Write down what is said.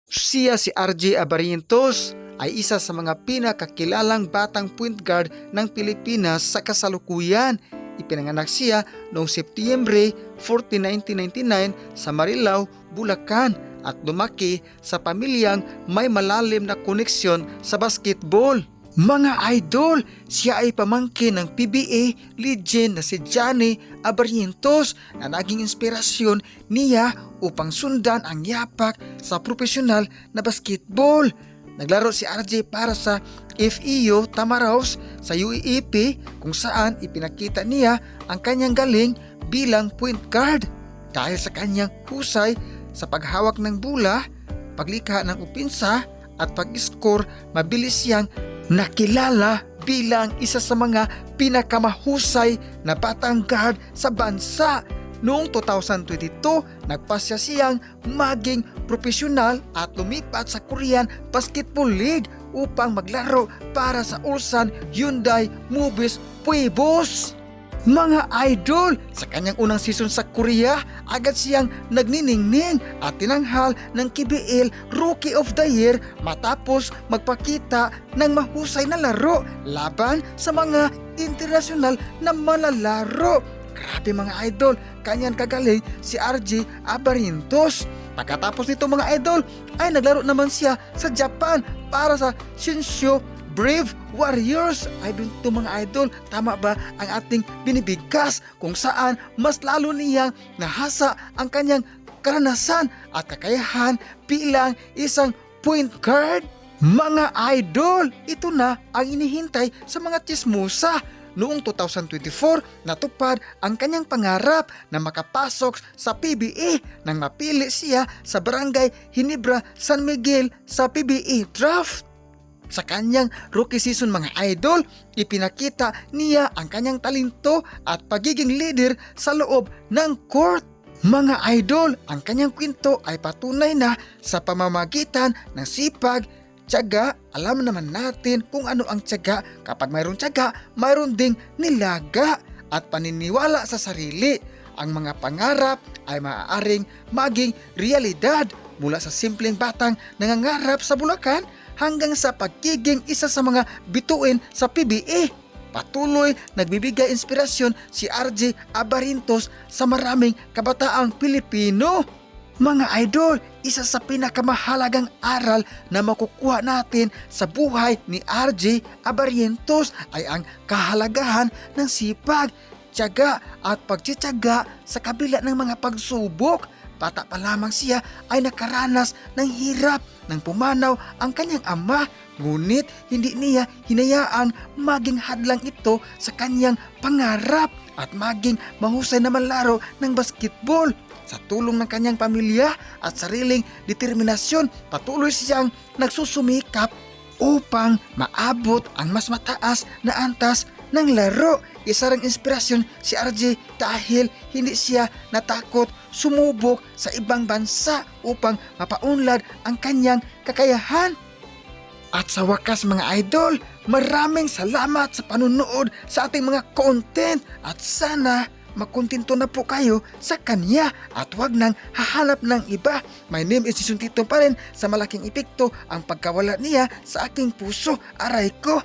Si RJ Abarientos ay isa sa mga pinakakilalang batang point guard ng Pilipinas sa kasalukuyan. Ipinanganak siya noong Setyembre 14, 1999 sa Marilao, Bulacan at lumaki sa pamilyang may malalim na koneksyon sa basketball. Mga idol, siya ay pamangkin ng PBA legend na si Johnny Abarientos na naging inspirasyon niya upang sundan ang yapak sa profesional na basketball. Naglaro si RJ para sa FEU Tamaraos sa UAAP kung saan ipinakita niya ang kanyang galing bilang point guard. Dahil sa kanyang husay sa paghawak ng bola, paglikha ng opensa at pag-score, mabilis siyang nakilala bilang isa sa mga pinakamahusay na batang guard sa bansa. Noong 2022, nagpasya siyang maging profesional at lumipat sa Korean Basketball League upang maglaro para sa Ulsan Hyundai Mobius Pueblos. Mga idol, sa kanyang unang season sa Korea, agad siyang nagniningning at tinanghal ng KBL Rookie of the Year matapos magpakita ng mahusay na laro laban sa mga internasyonal na malalaro. Grabe mga idol, kanyang kagaling si RJ Abarientos. Pagkatapos nito mga idol, ay naglaro naman siya sa Japan para sa Shinsho Brave Warriors. Ay ito mga idol, tama ba ang ating binibigkas kung saan mas lalo niyang nahasa ang kanyang karanasan at kakayahan bilang isang point guard? Mga idol, ito na ang inihintay sa mga tsismosa. Noong 2024, natupad ang kanyang pangarap na makapasok sa PBA nang mapili siya sa Barangay Hinebra, San Miguel sa PBA draft. Sa kanyang rookie season mga idol, ipinakita niya ang kanyang talento at pagiging leader sa loob ng court. Mga idol, ang kanyang kwento ay patunay na sa pamamagitan ng sipag, tiyaga. Alam naman natin kung ano ang tiyaga. Kapag mayroong tiyaga, mayroon ding nilaga at paniniwala sa sarili. Ang mga pangarap ay maaaring maging realidad mula sa simpleng batang nangangarap sa Bulacan hanggang sa pagiging isa sa mga bituin sa PBA. Patuloy nagbibigay inspirasyon si RJ Abarientos sa maraming kabataang Pilipino. Mga idol, isa sa pinakamahalagang aral na makukuha natin sa buhay ni RJ Abarientos ay ang kahalagahan ng sipag, tiyaga at pagtitiyaga sa kabila ng mga pagsubok. Bata pa lamang siya ay nakaranas ng hirap nang pumanaw ang kanyang ama, ngunit hindi niya hinayaang maging hadlang ito sa kanyang pangarap at maging mahusay na manlaro ng basketball. Sa tulong ng kanyang pamilya at sariling determinasyon, patuloy siyang nagsusumikap upang maabot ang mas mataas na antas ng laro. Isa ring inspirasyon si RJ dahil hindi siya natakot sumubok sa ibang bansa upang mapaunlad ang kanyang kakayahan. At sa wakas mga idol, maraming salamat sa panunood sa ating mga content at sana makontento na po kayo sa kanya at wag nang hahanap ng iba. My name is Jason Tito pa rin. Sa malaking epekto ang pagkawala niya sa aking puso. Aray ko!